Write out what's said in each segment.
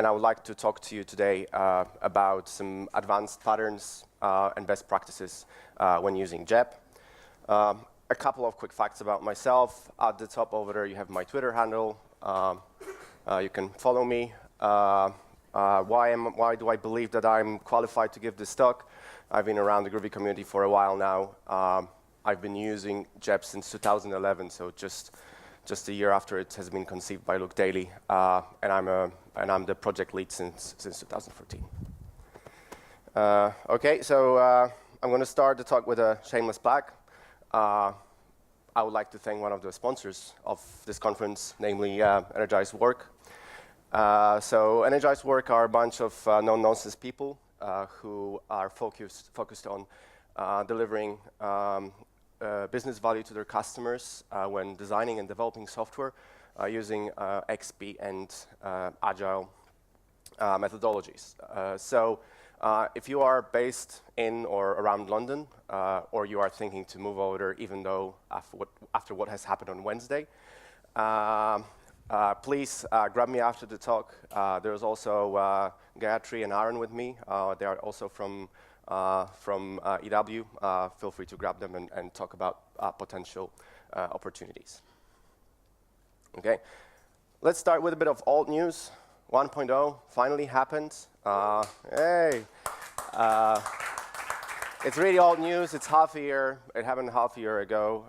and I would like to talk to you today about some advanced patterns and best practices when using JEP. A couple of quick facts about myself. At the top over there, you have my Twitter handle. You can follow me. Why do I believe that I'm qualified to give this talk? I've been around the Groovy community for a while now. I've been using JEP since 2011, so just a year after it has been conceived by Luke Daly, and I'm the project lead since 2014. Okay, so I'm going to start the talk with a shameless plug. I would like to thank one of the sponsors of this conference, namely Energized Work. So Energized Work are a bunch of no-nonsense people who are focused on delivering business value to their customers when designing and developing software using XP and Agile methodologies. So if you are based in or around London, or you are thinking to move over there, even though after what has happened on Wednesday, please grab me after the talk. There's also Gayatri and Aaron with me. They are also from EW. Feel free to grab them and talk about potential opportunities. Okay, let's start with a bit of old news. 1.0 finally happened. Hey, it's really old news. It's half a year. It happened half a year ago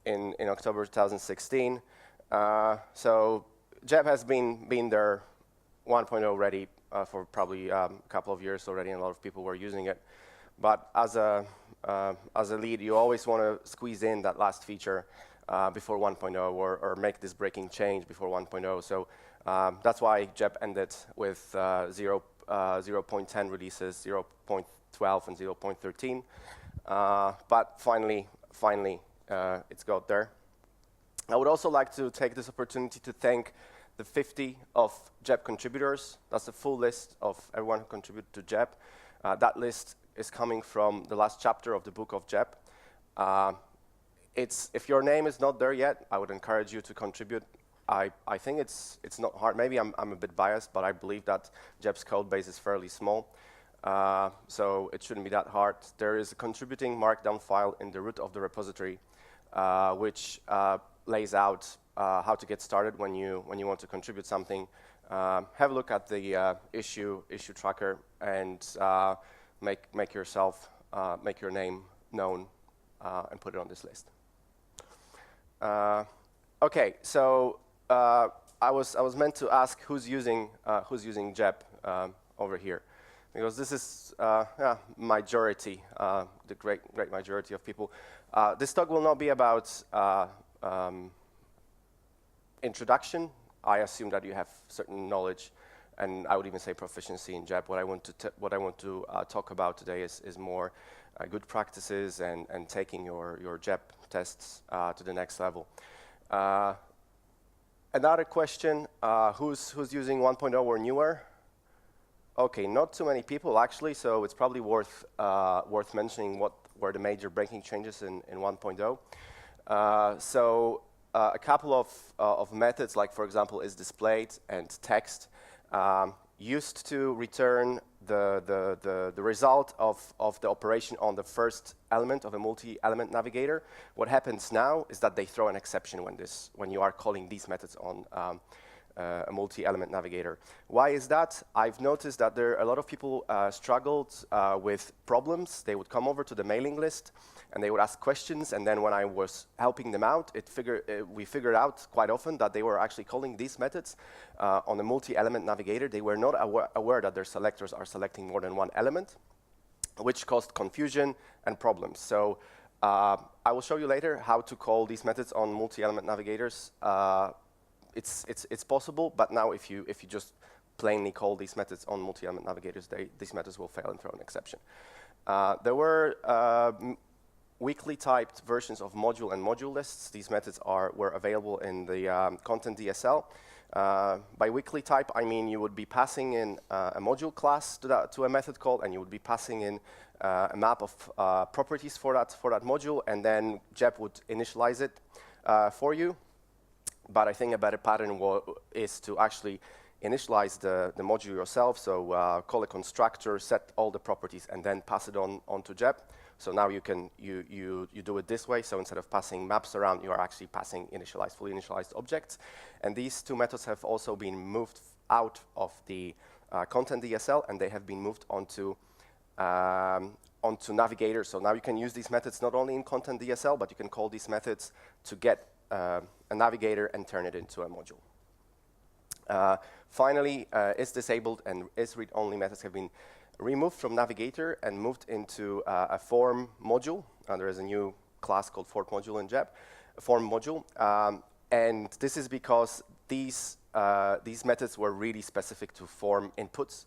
in October 2016. So JEP has been there 1.0 ready for probably a couple of years already, and a lot of people were using it. But as a lead, you always want to squeeze in that last feature before 1.0 or make this breaking change before 1.0. So that's why JEP ended with 0.10 releases, 0.12 and 0.13. But finally, it's got there. I would also like to take this opportunity to thank the 50 of JEP contributors. That's the full list of everyone who contributed to JEP. That list is coming from the last chapter of the book of JEP. If your name is not there yet, I would encourage you to contribute. I think it's not hard. Maybe I'm a bit biased, but I believe that JEP's code base is fairly small. So it shouldn't be that hard. There is a contributing markdown file in the root of the repository, which lays out how to get started when you want to contribute something. Have a look at the issue tracker and make your name known and put it on this list. Okay, so I was meant to ask who's using JEP over here, because this is majority, the great majority of people. This talk will not be about introduction. I assume that you have certain knowledge, and I would even say proficiency in JEP. What I want to talk about today is more good practices and taking your JEP tests to the next level. Another question: who's using 1.0 or newer? Okay, not too many people actually. So it's probably worth mentioning what were the major breaking changes in 1.0. So a couple of methods, like for example, is displayed and text, used to return the result of the operation on the first element of a multi-element navigator. What happens now is that they throw an exception when you are calling these methods on a multi-element navigator. Why is that? I've noticed that there are a lot of people struggled with problems. They would come over to the mailing list and they would ask questions, and then when I was helping them out, we figured out quite often that they were actually calling these methods on a multi-element navigator. They were not aware that their selectors are selecting more than one element, which caused confusion and problems. So I will show you later how to call these methods on multi-element navigators. It's possible, but now if you just plainly call these methods on multi-element navigators, these methods will fail and throw an exception. There were weakly typed versions of module and module lists. These methods were available in the content DSL. By weakly type, I mean you would be passing in a module class to a method call, and you would be passing in a map of properties for that module, and then JEP would initialize it for you. But I think a better pattern is to actually initialize the module yourself. So call a constructor, set all the properties, and then pass it on to Jeb. So now you do it this way. So instead of passing maps around, you are actually passing fully initialized objects. And these two methods have also been moved out of the content DSL, and they have been moved onto Navigator. So now you can use these methods not only in content DSL, but you can call these methods to get a Navigator and turn it into a module. Finally, is disabled and is read-only methods have been removed from Navigator and moved into a form module. There is a new class called form module in Jeb, a form module. And this is because these methods were really specific to form inputs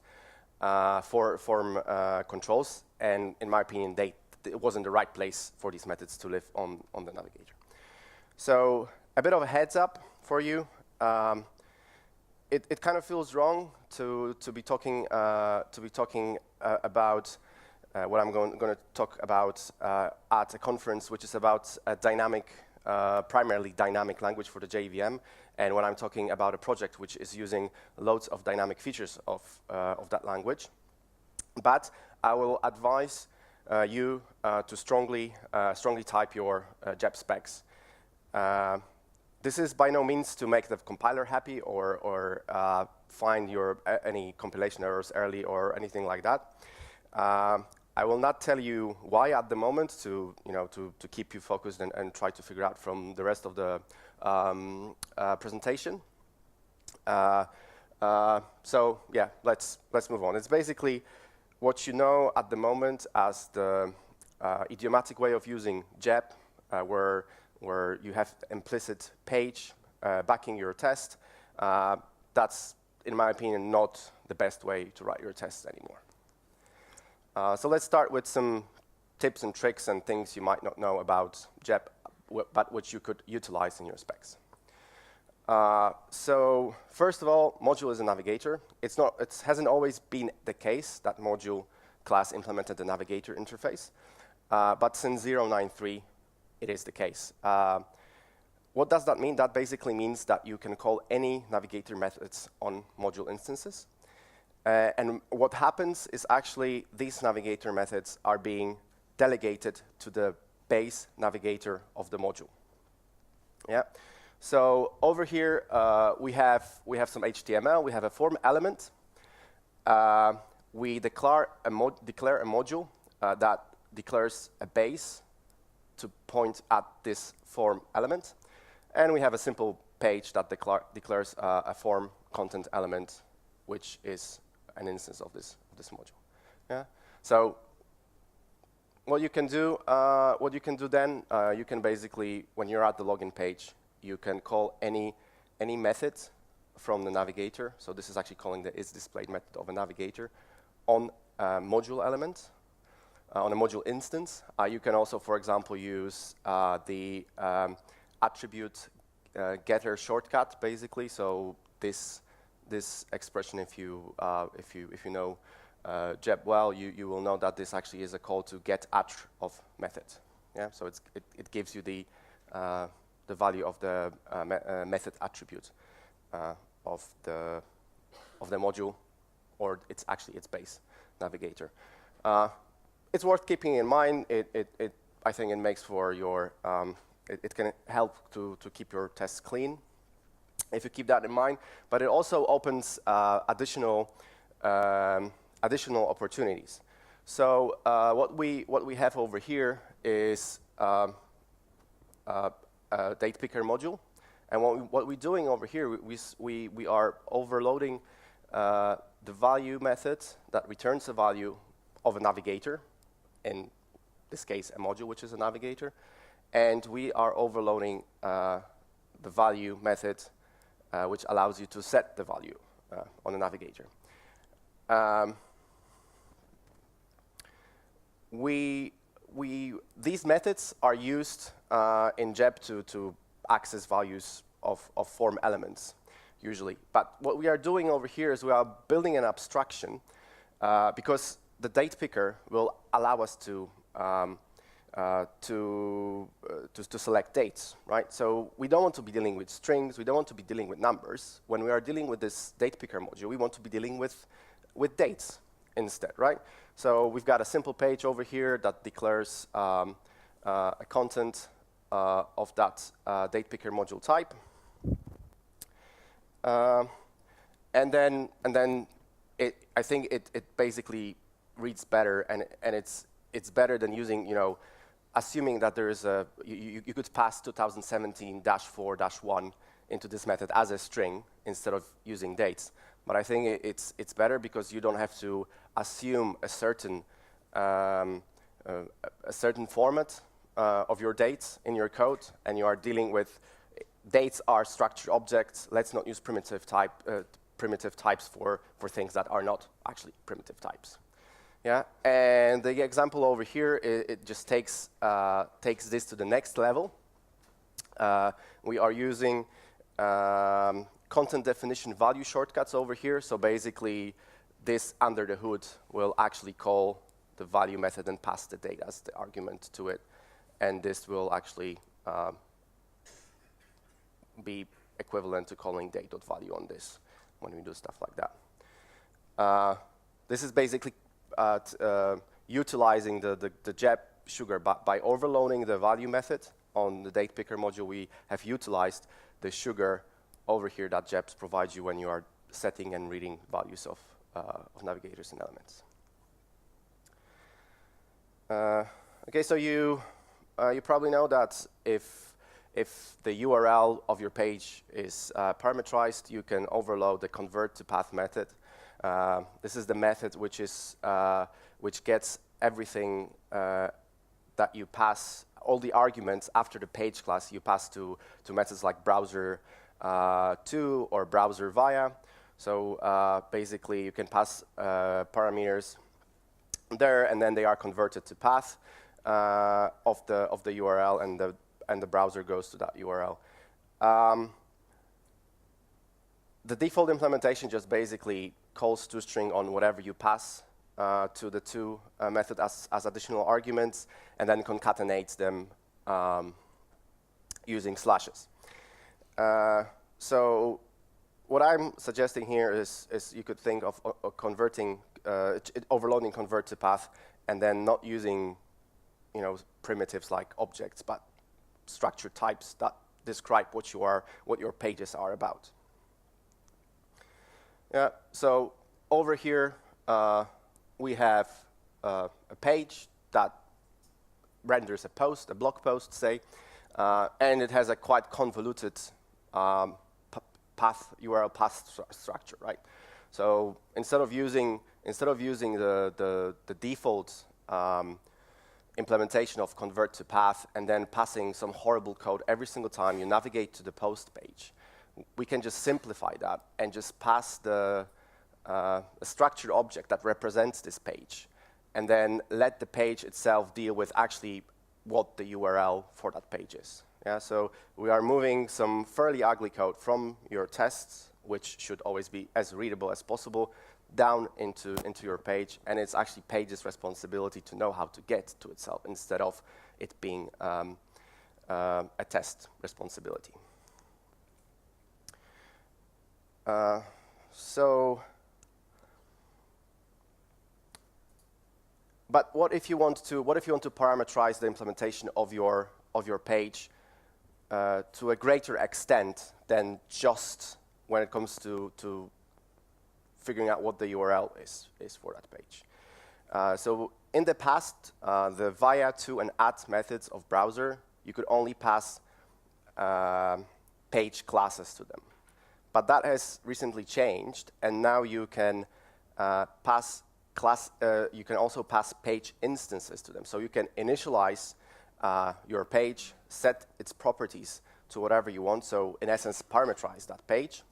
for form controls. And in my opinion, it wasn't the right place for these methods to live on the Navigator. So a bit of a heads up for you. It kind of feels wrong to be talking about what I'm going to talk about at a conference, which is about a primarily dynamic language for the JVM, and when I'm talking about a project which is using loads of dynamic features of that language. But I will advise you to strongly type your Jeb specs. This is by no means to make the compiler happy or find any compilation errors early or anything like that. I will not tell you why at the moment to keep you focused and try to figure out from the rest of the presentation. So yeah, let's move on. It's basically what you know at the moment as the idiomatic way of using Jeb, where you have implicit page backing your test. That's, in my opinion, not the best way to write your tests anymore. So let's start with some tips and tricks and things you might not know about Jeb, but which you could utilize in your specs. So first of all, module is a navigator. It hasn't always been the case that module class implemented the navigator interface, but since 0.9.3, it is the case. What does that mean? That basically means that you can call any navigator methods on module instances. And what happens is actually these navigator methods are being delegated to the base navigator of the module. Yeah. So over here we have some HTML. We have a form element. We declare a module that declares a base to point at this form element, and we have a simple page that declares a form content element, which is an instance of this module. Yeah. So what you can do then, you can basically, when you're at the login page, you can call any method from the navigator. So this is actually calling the isDisplayed method of a navigator on a module element, on a module instance. You can also, for example, use the attribute getter shortcut, basically. So this expression, if you know Jeb well, you will know that this actually is a call to get attr of method. Yeah. So it gives you the value of the method attribute of the module, or it's actually its base navigator. It's worth keeping in mind. I think it makes for your it can help to keep your tests clean if you keep that in mind. But it also opens additional opportunities. So what we have over here is a date picker module, and what we're doing over here, we are overloading the value method that returns a value of a navigator, in this case a module which is a navigator, and we are overloading the value method which allows you to set the value on a navigator. These methods are used in Jeb to access values of form elements, usually. But what we are doing over here is we are building an abstraction because the date picker will allow us to to select dates, right? So we don't want to be dealing with strings. We don't want to be dealing with numbers. When we are dealing with this date picker module, we want to be dealing with dates instead, right? So we've got a simple page over here that declares a content of that date picker module type. And then I think it basically reads better, and it's better than using, assuming that there is you could pass 2017-4-1 into this method as a string instead of using dates. But I think it's better because you don't have to assume a certain format of your dates in your code, and you are dealing with dates are structured objects. Let's not use primitive types for things that are not actually primitive types. Yeah, and the example over here, it just takes this to the next level. We are using content definition value shortcuts over here. So basically, this under the hood will actually call the value method and pass the date as the argument to it. And this will actually be equivalent to calling date.value on this when we do stuff like that. This is basically utilizing the JEP sugar by overloading the value method on the date picker module. We have utilized the sugar over here that JEPs provides you when you are setting and reading values of navigators and elements. Okay, so you probably know that if the URL of your page is parameterized, you can overload the convert to path method. This is the method which gets everything that you pass, all the arguments after the page class you pass to methods like browser to or browser via. So basically, you can pass parameters there, and then they are converted to path of the URL, and the browser goes to that URL. The default implementation just basically calls toString on whatever you pass to the to method as additional arguments, and then concatenates them using slashes. So what I'm suggesting here is you could think of converting, overloading convert to path, and then not using primitives like objects, but structured types that describe what your pages are about. Yeah, so over here we have a page that renders a post, a blog post, say, and it has a quite convoluted URL path structure, right? So instead of using the default implementation of convert to path and then passing some horrible code every single time you navigate to the post page, we can just simplify that and just pass a structured object that represents this page, and then let the page itself deal with actually what the URL for that page is. Yeah, so we are moving some fairly ugly code from your tests, which should always be as readable as possible, down into your page, and it's actually page's responsibility to know how to get to itself instead of it being a test responsibility. But what if you want to parameterize the implementation of your page to a greater extent than just when it comes to figuring out what the URL is for that page? So in the past, the via, to, and at methods of browser, you could only pass page classes to them. But that has recently changed, and now you can you can also pass page instances to them. So you can initialize your page, set its properties to whatever you want. So in essence, parameterize that page,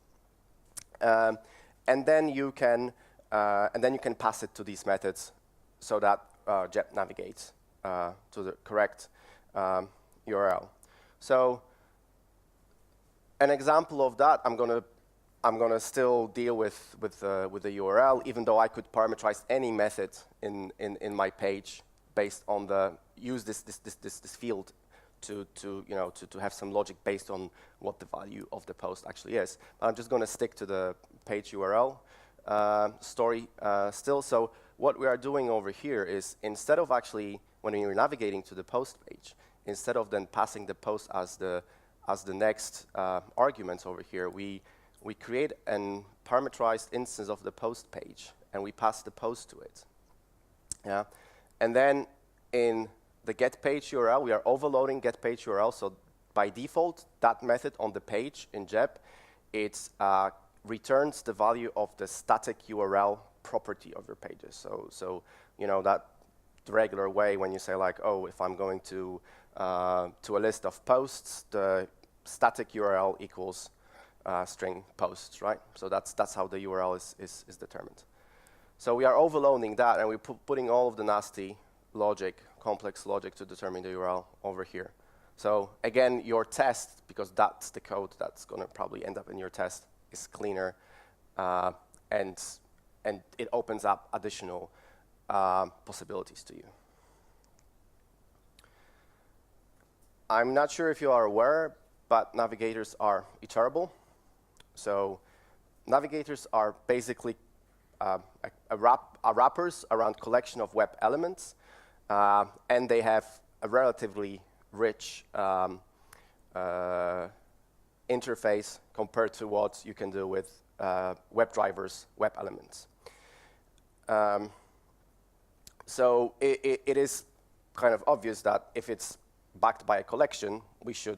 and then you can pass it to these methods so that JEP navigates to the correct URL. So an example of that, I'm gonna still deal with the URL, even though I could parameterize any method in my page based on use this field to have some logic based on what the value of the post actually is. But I'm just going to stick to the page URL story still. So what we are doing over here is, instead of actually, when you're navigating to the post page, instead of then passing the post as the next arguments over here, we create a parameterized instance of the post page, and we pass the post to it. Yeah, and then in the get page URL, we are overloading get page URL. So by default, that method on the page in JEP, it returns the value of the static URL property of your pages. So that the regular way when you say like, oh, if I'm going to a list of posts, the static URL equals string posts, right? So that's how the URL is determined. So we are overloading that, and we're putting all of the nasty logic, complex logic to determine the URL over here. So again, your test, because that's the code that's going to probably end up in your test, is cleaner, and it opens up additional possibilities to you. I'm not sure if you are aware, but navigators are iterable. So navigators are basically wrappers around collection of web elements, and they have a relatively rich interface compared to what you can do with WebDriver's web elements. So it is kind of obvious that if it's backed by a collection, we should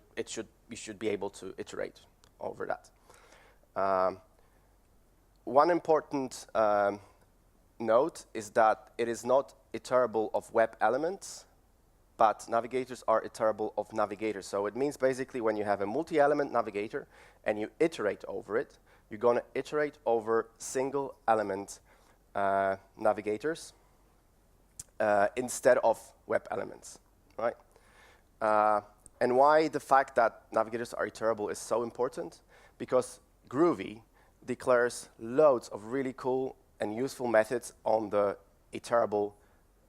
be able to iterate over that. One important note is that it is not iterable of web elements, but navigators are iterable of navigators. So it means basically when you have a multi-element navigator and you iterate over it, you're going to iterate over single element navigators instead of web elements, right? And why the fact that navigators are iterable is so important? Because Groovy declares loads of really cool and useful methods on the iterable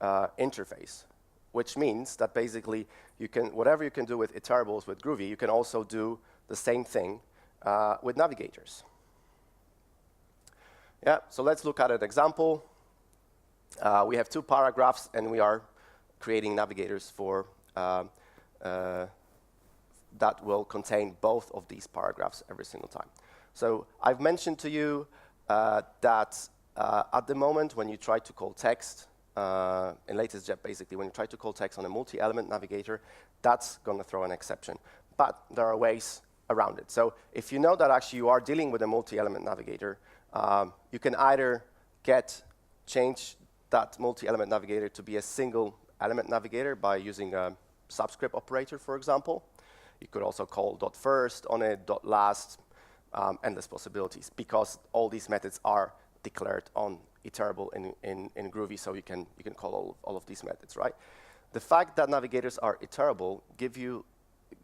interface, which means that basically whatever you can do with iterables with Groovy, you can also do the same thing with navigators. Yeah, so let's look at an example. We have 2 paragraphs, and we are creating navigators for that will contain both of these paragraphs every single time. So I've mentioned to you that at the moment when you try to call text, in latest JEP basically, when you try to call text on a multi-element navigator, that's going to throw an exception. But there are ways around it. So if you know that actually you are dealing with a multi-element navigator, you can either change that multi-element navigator to be a single element navigator by using a subscript operator, for example. You could also call .first on it, .last, endless possibilities, because all these methods are declared on iterable in Groovy, so you can call all of these methods, right? The fact that navigators are iterable give you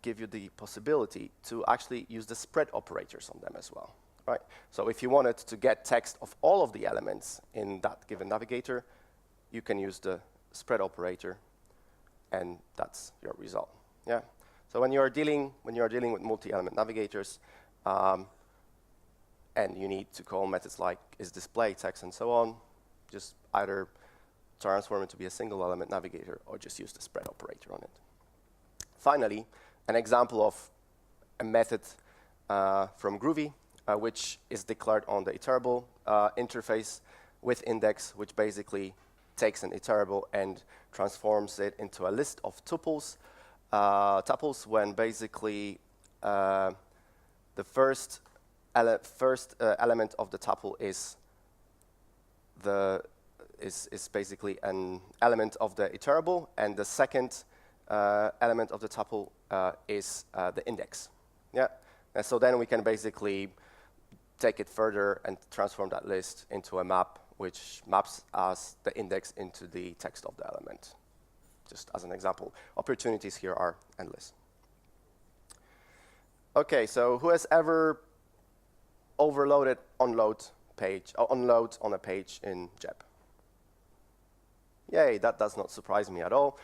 the possibility to actually use the spread operators on them as well, right? So if you wanted to get text of all of the elements in that given navigator, you can use the spread operator, and that's your result. Yeah. So when you are dealing with multi-element navigators, and you need to call methods like isDisplayText and so on, just either transform it to be a single element navigator or just use the spread operator on it. Finally, an example of a method from Groovy, which is declared on the iterable interface with index, which basically takes an iterable and transforms it into a list of tuples. Tuples when basically the first element of the tuple is basically an element of the iterable, and the second element of the tuple is the index. Yeah, and so then we can basically take it further and transform that list into a map, which maps as the index into the text of the element. Just as an example, opportunities here are endless. Okay, so who has ever overloaded onLoad on a page in JEP? Yay, that does not surprise me at all.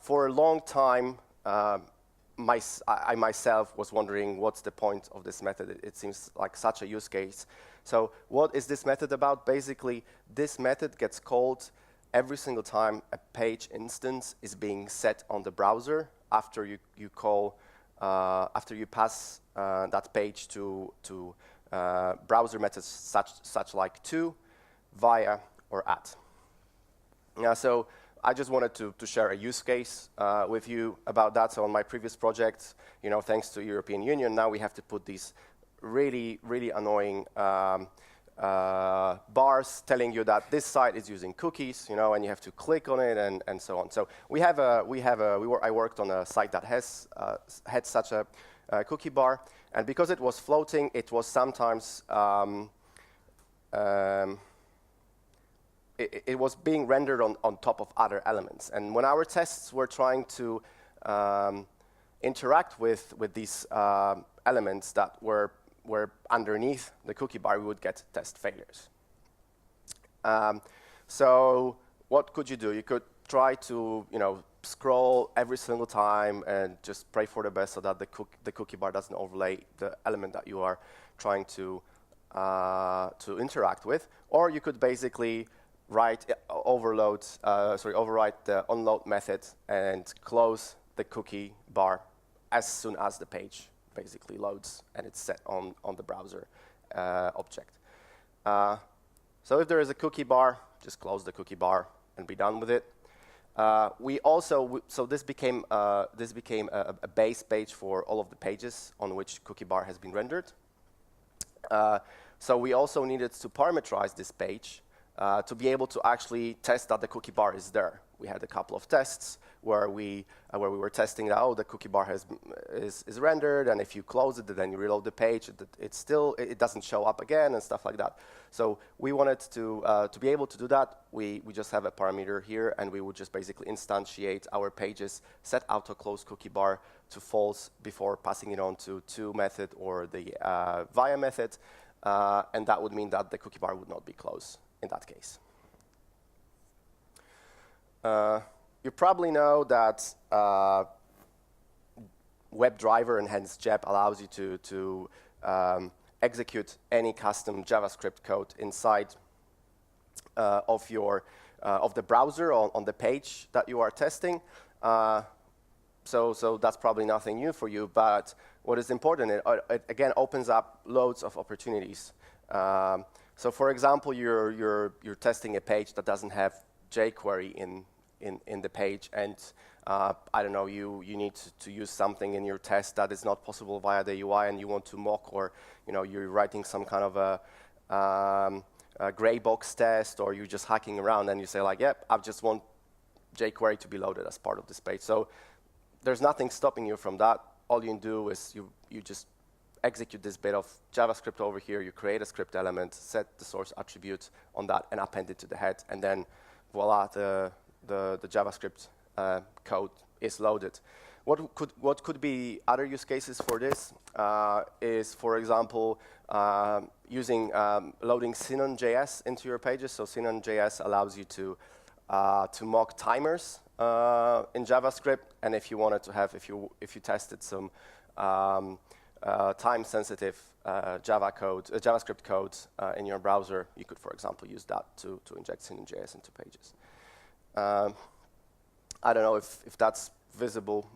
For a long time, I myself was wondering what's the point of this method. It seems like such a use case. So what is this method about? Basically, this method gets called every single time a page instance is being set on the browser after after you pass that page to browser methods such like to, via, or at. So I just wanted to share a use case with you about that. So on my previous project, thanks to European Union, now we have to put these really, really annoying bars telling you that this site is using cookies, and you have to click on it and so on. So I worked on a site that had such a cookie bar, and because it was floating, it was sometimes it was being rendered on top of other elements. And when our tests were trying to interact with these elements that were underneath the cookie bar, we would get test failures. So what could you do? You could try to scroll every single time and just pray for the best so that the cookie bar doesn't overlay the element that you are trying to interact with. Or you could basically overwrite the onLoad method and close the cookie bar as soon as the page basically loads and it's set on the browser object. So if there is a cookie bar, just close the cookie bar and be done with it. So this became a base page for all of the pages on which cookie bar has been rendered. So we also needed to parameterize this page to be able to actually test that the cookie bar is there. We had a couple of tests where we were testing that the cookie bar is rendered, and if you close it, then you reload the page, it doesn't show up again and stuff like that. So we wanted to be able to do that. We just have a parameter here, and we would just basically instantiate our pages, set auto close cookie bar to false before passing it on to method or the via method, and that would mean that the cookie bar would not be closed in that case. You probably know that WebDriver and hence JEP allows you to execute any custom JavaScript code inside of the browser on the page that you are testing. So that's probably nothing new for you, but what is important, it again opens up loads of opportunities. So for example, you're testing a page that doesn't have jQuery in the page, and I don't know, you need to use something in your test that is not possible via the UI, and you want to mock, or you're writing some kind of a gray box test, or you're just hacking around, and you say like, yep, I just want jQuery to be loaded as part of this page. So there's nothing stopping you from that. All you can do is you just execute this bit of JavaScript over here, you create a script element, set the source attribute on that, and append it to the head, and then voila, the JavaScript code is loaded. What could be other use cases for this is, for example, using loading Synon.js into your pages. So Synon.js allows you to mock timers in JavaScript, and if you wanted to have, if you tested some time-sensitive JavaScript code in your browser, you could, for example, use that to inject Synon.js into pages. I don't know if that's visible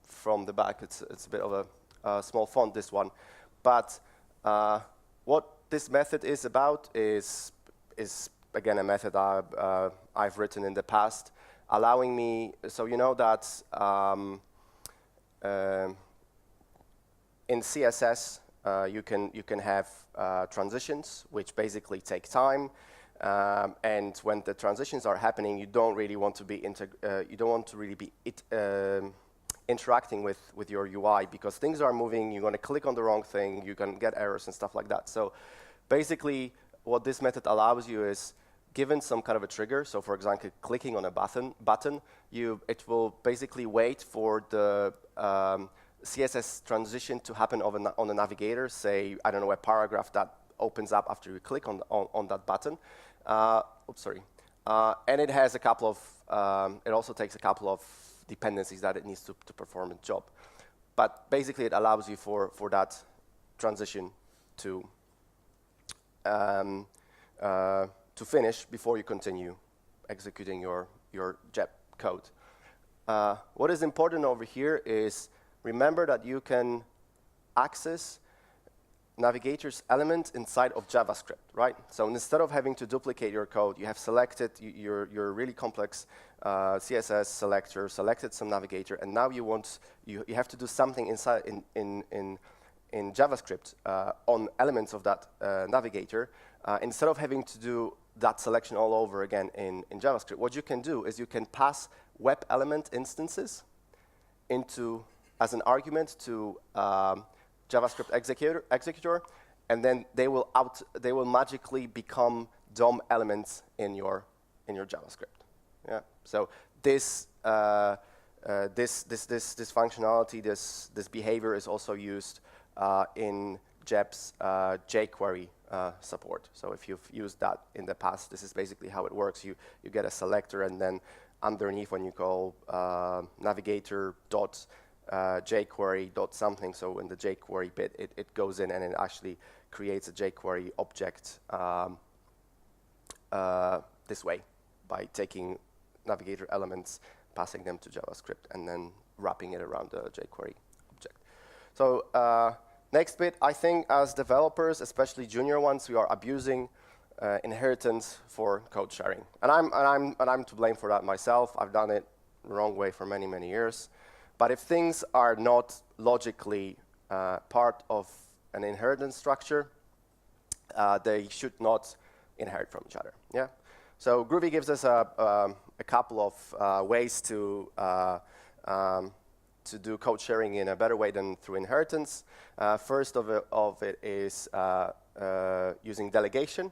from the back. It's a bit of a small font, this one. But what this method is about is again a method I've written in the past, allowing me. So you know that in CSS you can have transitions, which basically take time. And when the transitions are happening, you don't really want to be interacting with your UI, because things are moving. You're going to click on the wrong thing. You can get errors and stuff like that. So basically, what this method allows you is, given some kind of a trigger. So for example, clicking on a button, it will basically wait for the CSS transition to happen on the Navigator. Say, I don't know, a paragraph that opens up after you click on that button. And it has a couple of, it also takes a couple of dependencies that it needs to perform its job. But basically, it allows you for that transition to finish before you continue executing your JEP code. What is important over here is remember that you can access Navigator's element inside of JavaScript, right? So instead of having to duplicate your code, you have selected your really complex CSS selector, selected some Navigator, and now you have to do something inside in JavaScript on elements of that Navigator. Instead of having to do that selection all over again in JavaScript, what you can do is you can pass web element instances as an argument to JavaScript executor, and then they will magically become DOM elements in your JavaScript. Yeah. So this functionality, this behavior is also used in JEP's jQuery support. So if you've used that in the past, this is basically how it works. You get a selector, and then underneath, when you call Navigator dot jQuery dot something, so in the jQuery bit, it goes in and it actually creates a jQuery object this way by taking Navigator elements, passing them to JavaScript, and then wrapping it around the jQuery object. So next bit, I think as developers, especially junior ones, we are abusing inheritance for code sharing, and I'm to blame for that myself. I've done it the wrong way for many, many years. But if things are not logically part of an inheritance structure, they should not inherit from each other. Yeah. So Groovy gives us a couple of ways to do code sharing in a better way than through inheritance. First of it is using delegation.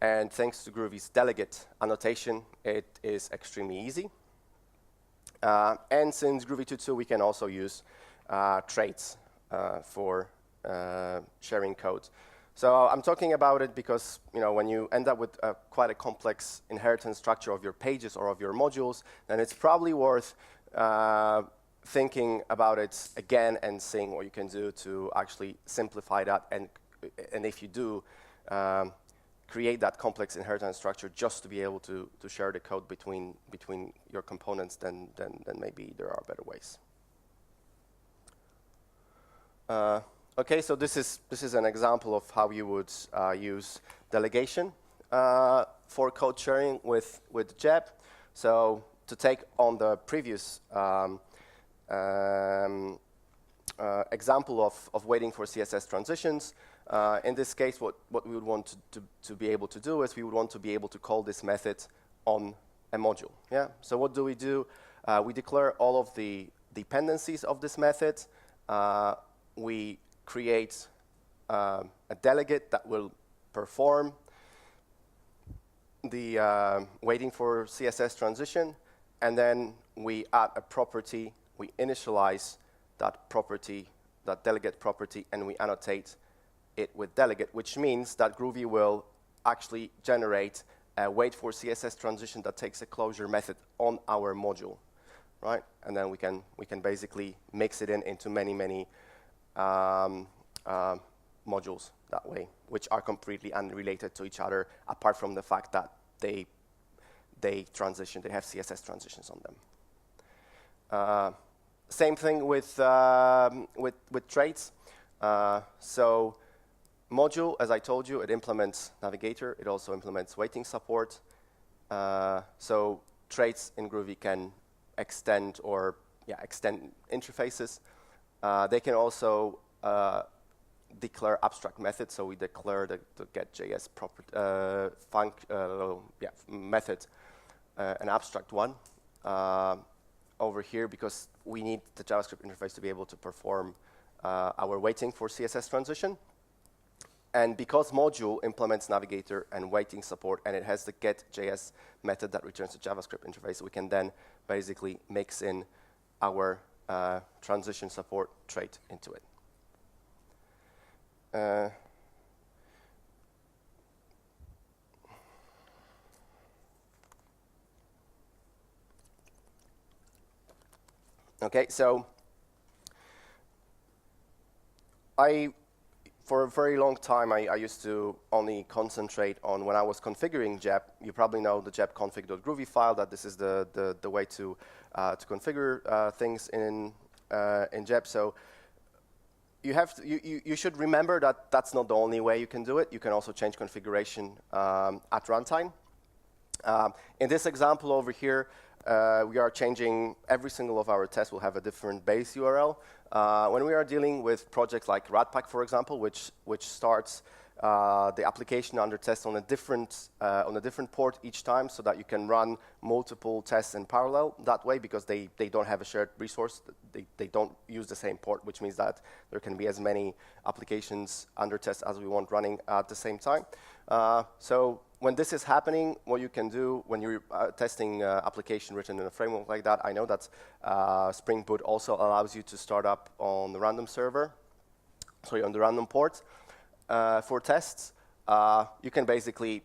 And thanks to Groovy's delegate annotation, it is extremely easy. And since Groovy 2.2, we can also use traits for sharing code. So I'm talking about it because when you end up with quite a complex inheritance structure of your pages or of your modules, then it's probably worth thinking about it again and seeing what you can do to actually simplify that. And if you do, create that complex inheritance structure just to be able to share the code between your components, then maybe there are better ways. Okay, so this is an example of how you would use delegation for code sharing with JEP. So to take on the previous example of waiting for CSS transitions, in this case, what we would want to be able to do is we would want to be able to call this method on a module. Yeah. So what do? We declare all of the dependencies of this method. We create a delegate that will perform the waiting for CSS transition, and then we add a property. We initialize that property, that delegate property, and we annotate it with delegate, which means that Groovy will actually generate a wait for CSS transition that takes a closure method on our module, right? And then we can basically mix it into many modules that way, which are completely unrelated to each other, apart from the fact that they have CSS transitions on them. Same thing with traits. So module, as I told you, it implements Navigator. It also implements waiting support. So traits in Groovy can extend interfaces. They can also declare abstract methods. So we declare the get.js method, an abstract one over here, because we need the JavaScript interface to be able to perform our waiting for CSS transition. And because module implements Navigator and waiting support, and it has the get.js method that returns the JavaScript interface, we can then basically mix in our transition support trait into it. Okay, so for a very long time, I used to only concentrate on when I was configuring JEP. You probably know the jep config.groovy file, that this is the way to configure things in JEP. So you should remember that that's not the only way you can do it. You can also change configuration at runtime. In this example over here, we are changing every single of our tests will have a different base URL. When we are dealing with projects like Ratpack, for example, which starts the application under test on a different port each time, so that you can run multiple tests in parallel that way, because they don't have a shared resource. They don't use the same port, which means that there can be as many applications under test as we want running at the same time. So when this is happening, what you can do when you're testing application written in a framework like that, I know that Spring Boot also allows you to start up on the random server, sorry, on the random port for tests. You can basically,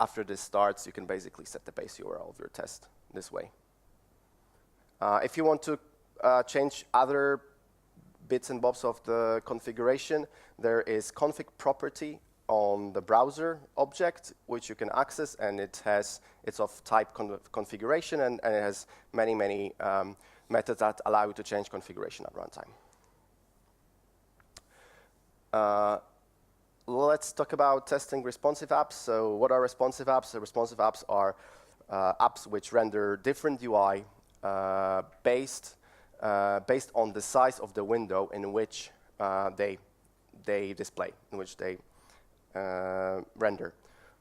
after this starts, you can basically set the base URL of your test this way. If you want to change other bits and bobs of the configuration, there is config property on the browser object, which you can access, and it's of type configuration, and it has many methods that allow you to change configuration at runtime. Let's talk about testing responsive apps. So what are responsive apps? So responsive apps are apps which render different UI based on the size of the window in which they display, in which they render.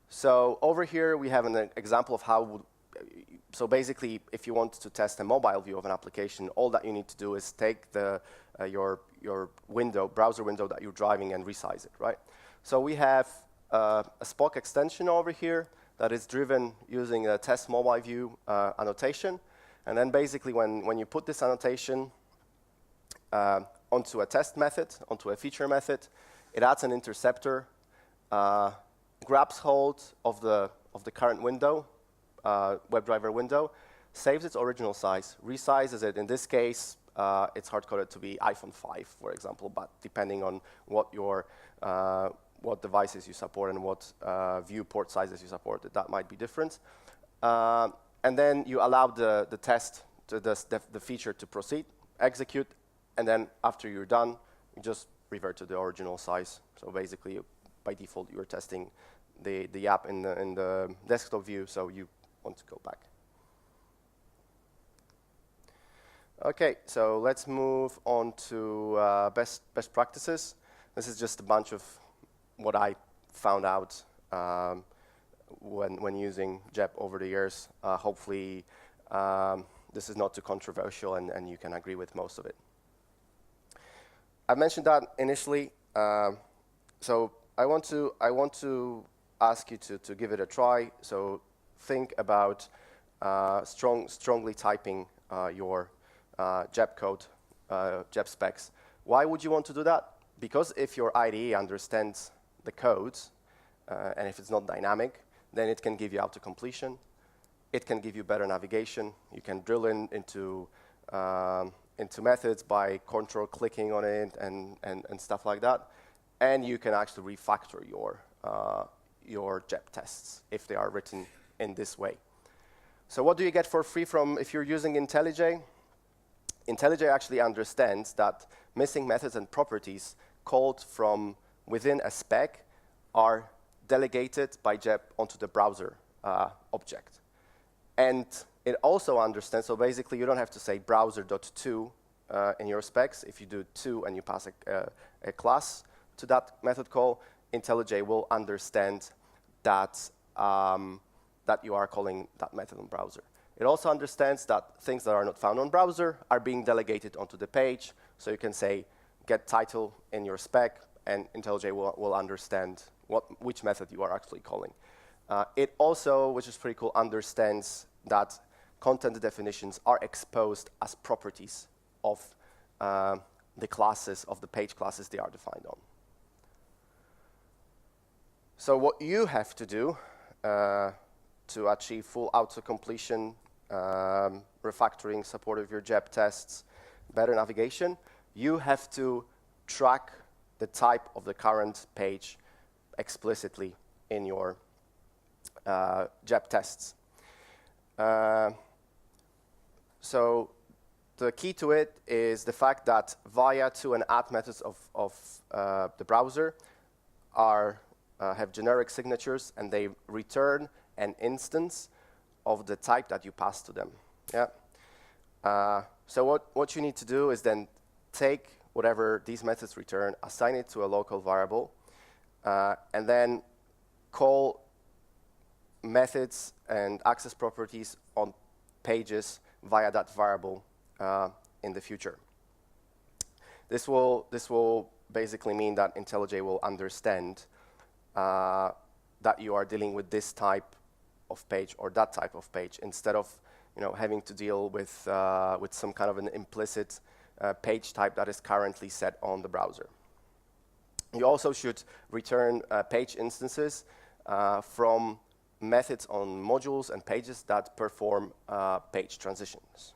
So over here we have an example of how. So basically, if you want to test a mobile view of an application, all that you need to do is take your browser window that you're driving and resize it, right? So we have a Spock extension over here that is driven using a test mobile view annotation, and then basically when you put this annotation onto a test method, onto a feature method, it adds an interceptor, grabs hold of the current window, WebDriver window, saves its original size, resizes it. In this case, it's hard-coded to be iPhone 5, for example, but depending on what devices you support and what viewport sizes you support, that might be different. And then you allow the test, the feature to proceed, execute, and then after you're done, you just revert to the original size. So basically, by default, you're testing the app in the desktop view, so you want to go back. Okay, so let's move on to best practices. This is just a bunch of what I found out when using JEP over the years. Hopefully, this is not too controversial, and you can agree with most of it. I mentioned that initially, so I want to ask you to give it a try. So think about strongly typing your JEP code, JEP specs. Why would you want to do that? Because if your IDE understands the code, and if it's not dynamic, then it can give you auto-completion. It can give you better navigation. You can drill into methods by control-clicking on it and stuff like that. And you can actually refactor your JEP tests if they are written in this way. So what do you get for free from if you're using IntelliJ? IntelliJ actually understands that missing methods and properties called from within a spec are delegated by JEP onto the browser object. And it also understands, so basically you don't have to say browser.to in your specs. If you do to and you pass a class to that method call, IntelliJ will understand that, that you are calling that method on browser. It also understands that things that are not found on browser are being delegated onto the page. So you can say get title in your spec, and IntelliJ will understand which method you are actually calling. It also, which is pretty cool, understands that content definitions are exposed as properties of the classes, of the page classes they are defined on. So what you have to do to achieve full auto-completion refactoring, support of your JEP tests, better navigation, you have to track the type of the current page explicitly in your JEP tests. So the key to it is the fact that via to and at methods of the browser have generic signatures, and they return an instance of the type that you pass to them. Yeah. So what you need to do is then take whatever these methods return, assign it to a local variable, and then call methods and access properties on pages via that variable in the future. This will basically mean that IntelliJ will understand that you are dealing with this type of page or that type of page, instead of having to deal with some kind of an implicit page type that is currently set on the browser. You also should return page instances from methods on modules and pages that perform page transitions.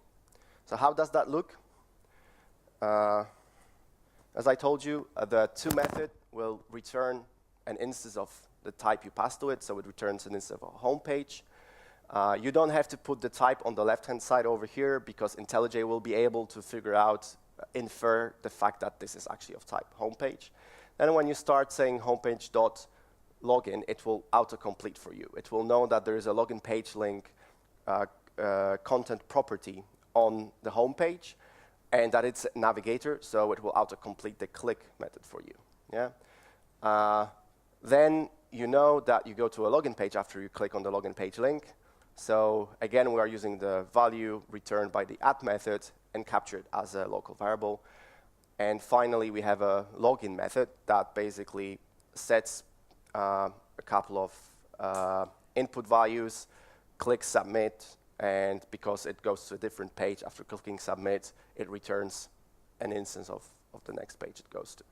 So how does that look? As I told you, the to method will return an instance of the type you pass to it, so it returns an instance of a home page. You don't have to put the type on the left-hand side over here, because IntelliJ will be able to figure out, infer the fact that this is actually of type homepage. Then when you start saying homepage.login, it will autocomplete for you. It will know that there is a login page link content property on the homepage, and that it's Navigator, so it will autocomplete the click method for you. Yeah. Then you know that you go to a login page after you click on the login page link. So again, we are using the value returned by the add method and capture it as a local variable. And finally, we have a login method that basically sets a couple of input values, click submit, and because it goes to a different page after clicking submit, it returns an instance of the next page it goes to.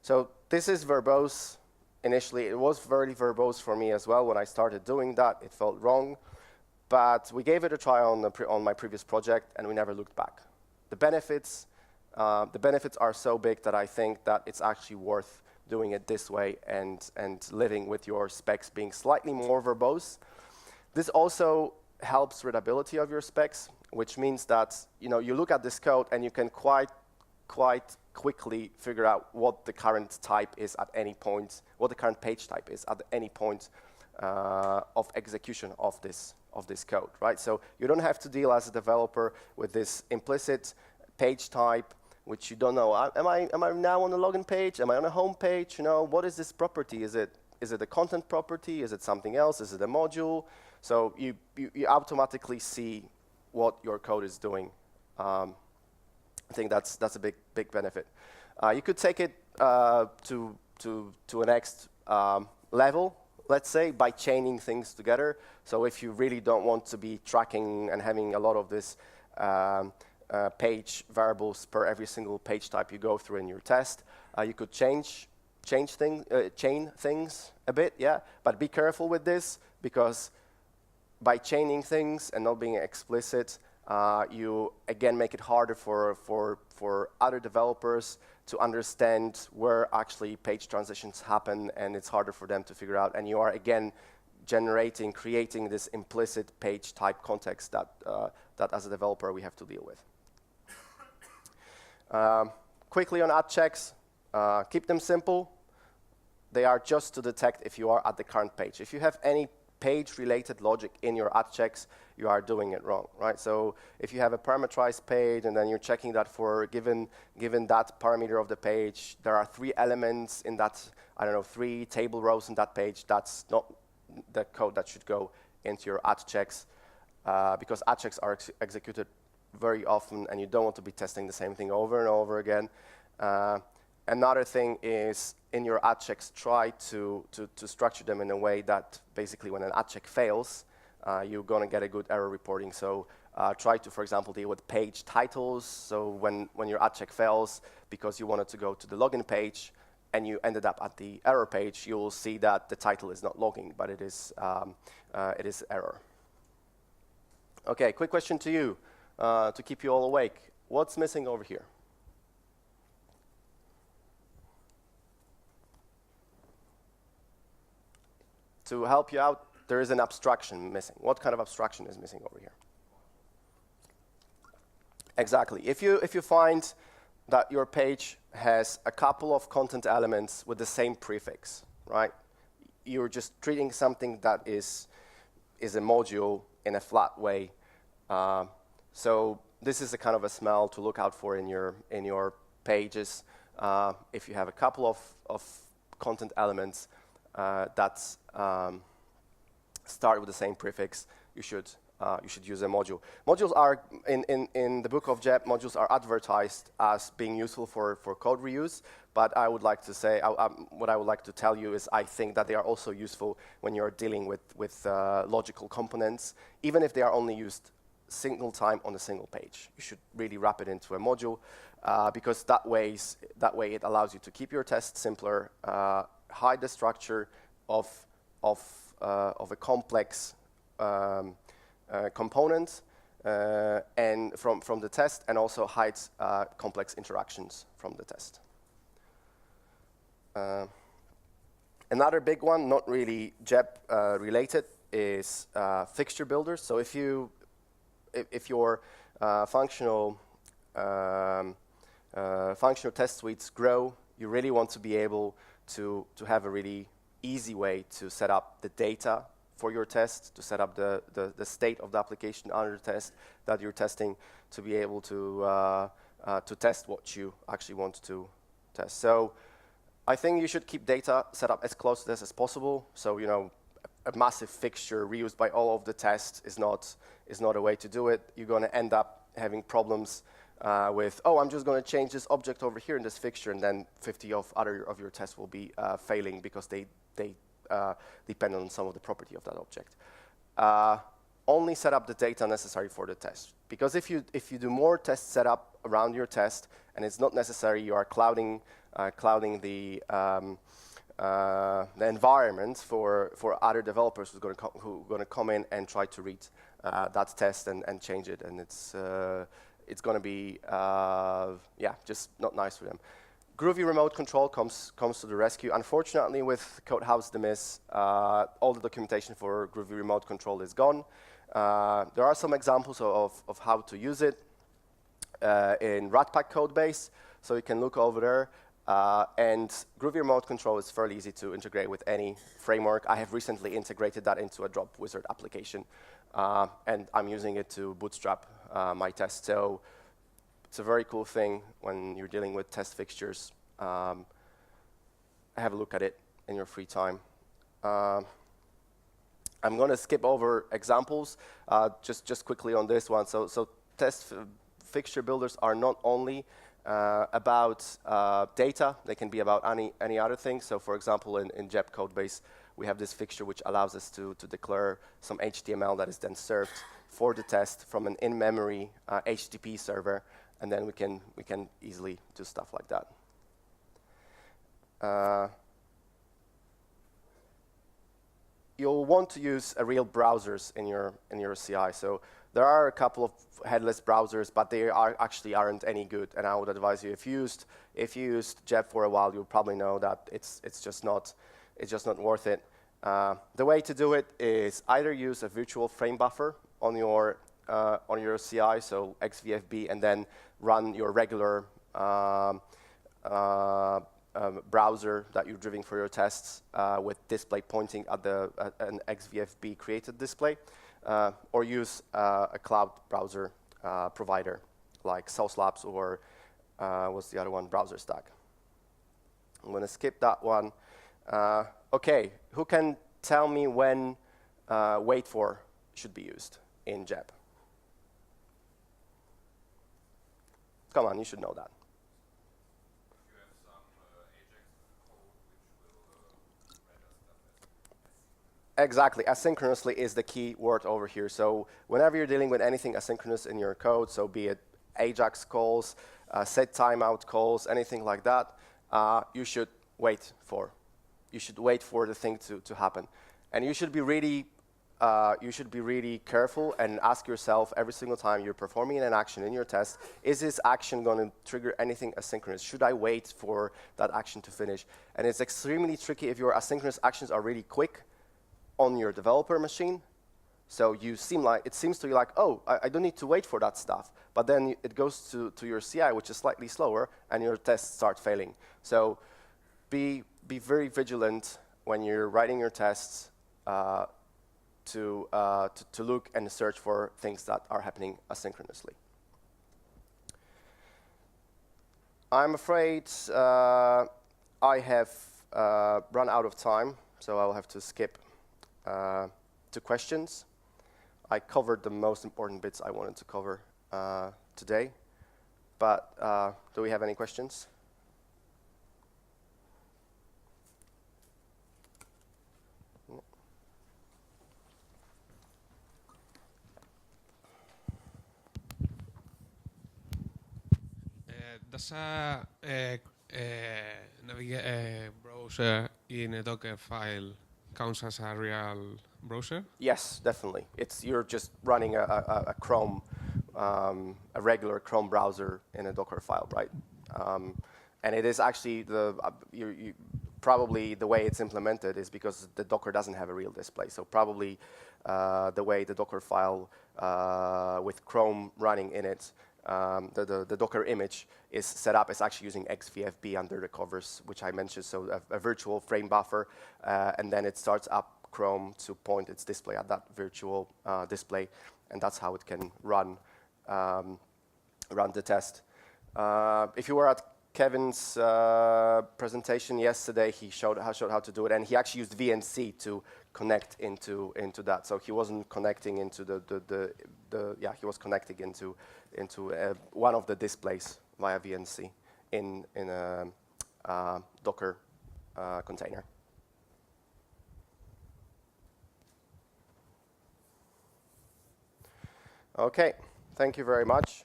So this is verbose. Initially, it was very verbose for me as well. When I started doing that, it felt wrong. But we gave it a try on my previous project, and we never looked back. The benefits are so big that I think that it's actually worth doing it this way and living with your specs being slightly more verbose. This also helps readability of your specs, which means that you look at this code and you can quite quickly figure out what the current type is at any point, what the current page type is at any point of execution of this code, right? So you don't have to deal as a developer with this implicit page type, which you don't know. Am I now on the login page? Am I on a home page? What is this property? Is it a content property? Is it something else? Is it a module? So you automatically see what your code is doing. I think that's a big benefit. You could take it to a next level, let's say, by chaining things together. So if you really don't want to be tracking and having a lot of this page variables per every single page type you go through in your test, you could chain things a bit, yeah. But be careful with this, because by chaining things and not being explicit, you again make it harder for other developers to understand where actually page transitions happen, and it's harder for them to figure out. And you are again creating this implicit page type context that as a developer we have to deal with. Quickly on add checks, keep them simple. They are just to detect if you are at the current page. If you have any page-related logic in your add checks, you are doing it wrong, right? So if you have a parameterized page and then you're checking that for given that parameter of the page, there are 3 elements in that, 3 table rows in that page, that's not the code that should go into your add checks, because add checks are executed very often, and you don't want to be testing the same thing over and over again. Another thing is, in your add checks, try to structure them in a way that basically when an add check fails, you're going to get a good error reporting. So try to, for example, deal with page titles. So when your add check fails because you wanted to go to the login page and you ended up at the error page, you'll see that the title is not logging, but it is error. Okay, quick question to you, to keep you all awake. What's missing over here? To help you out, there is an abstraction missing. What kind of abstraction is missing over here? Exactly. If you find that your page has a couple of content elements with the same prefix, right? You're just treating something that is a module in a flat way. So this is a kind of a smell to look out for in your pages. If you have a couple of content elements that start with the same prefix, you should use a module. Modules are, in the book of JEP, modules are advertised as being useful for code reuse, but I would like to say, what I would like to tell you is I think that they are also useful when you're dealing with logical components, even if they are only used single time on a single page. You should really wrap it into a module, because that way it allows you to keep your test simpler, hide the structure of a complex component and from the test, and also hides complex interactions from the test. Another big one, not really JEP related, is fixture builders. So if your functional test suites grow, you really want to be able to have a really easy way to set up the data for your test, to set up the state of the application under the test that you're testing, to be able to test what you actually want to test. So I think you should keep data set up as close to this as possible. So, you know, a massive fixture reused by all of the tests is not a way to do it. You're going to end up having problems with, oh, I'm just going to change this object over here in this fixture, and then 50 of your tests will be failing because they depend on some of the property of that object. Only set up the data necessary for the test, because if you do more test setup around your test and it's not necessary, you are clouding the environment for other developers who are going to come in and try to read that test and change it, and it's going to be just not nice for them. Groovy remote control comes to the rescue. Unfortunately, with Codehouse the Miss, all the documentation for Groovy remote control is gone. There are some examples of how to use it in Ratpack codebase, so you can look over there. And Groovy remote control is fairly easy to integrate with any framework. I have recently integrated that into a Drop Wizard application, and I'm using it to bootstrap my test. So it's a very cool thing when you're dealing with test fixtures. Have a look at it in your free time. I'm going to skip over examples just quickly on this one. So test fixture builders are not only about data, they can be about any other thing. So for example, in JEP codebase, we have this fixture which allows us to declare some HTML that is then served for the test from an in-memory HTTP server, and then we can easily do stuff like that. You'll want to use real browsers in your CI. So there are a couple of headless browsers, but they aren't any good. And I would advise you, if you used JEP for a while, you'll probably know that it's just not worth it. The way to do it is either use a virtual frame buffer on your CI, so XVFB, and then run your regular browser that you're driving for your tests with display pointing at an XVFB created display, or use a cloud browser provider like Sauce Labs or what's the other one, BrowserStack. I'm going to skip that one. Okay, who can tell me when wait for should be used in JEP? Come on, you should know that. You have some Ajax code which will render stuff as Exactly, asynchronously is the key word over here. So whenever you're dealing with anything asynchronous in your code, so be it Ajax calls, set timeout calls, anything like that, you should wait for the thing to happen. And you should be really you should be really careful and ask yourself every single time you're performing an action in your test, is this action going to trigger anything asynchronous? Should I wait for that action to finish? And it's extremely tricky if your asynchronous actions are really quick on your developer machine. So it seems to you like, oh, I don't need to wait for that stuff. But then it goes to your CI, which is slightly slower, and your tests start failing. So be very vigilant when you're writing your tests to look and search for things that are happening asynchronously. I'm afraid I have run out of time, so I'll have to skip to questions. I covered the most important bits I wanted to cover today, but do we have any questions? Does a browser in a Docker file counts as a real browser? Yes, definitely. You're just running a Chrome, a regular Chrome browser in a Docker file, right? And it is actually probably the way it's implemented is because the Docker doesn't have a real display. So probably the way the Docker file with Chrome running in it, the Docker image is set up is actually using XVFB under the covers, which I mentioned. So a virtual frame buffer, and then it starts up Chrome to point its display at that virtual display, and that's how it can run the test. If you were at Kevin's presentation yesterday, he showed how to do it, and he actually used VNC to connect into that. So he wasn't connecting into he was connecting into one of the displays via VNC in a Docker container. Okay, thank you very much.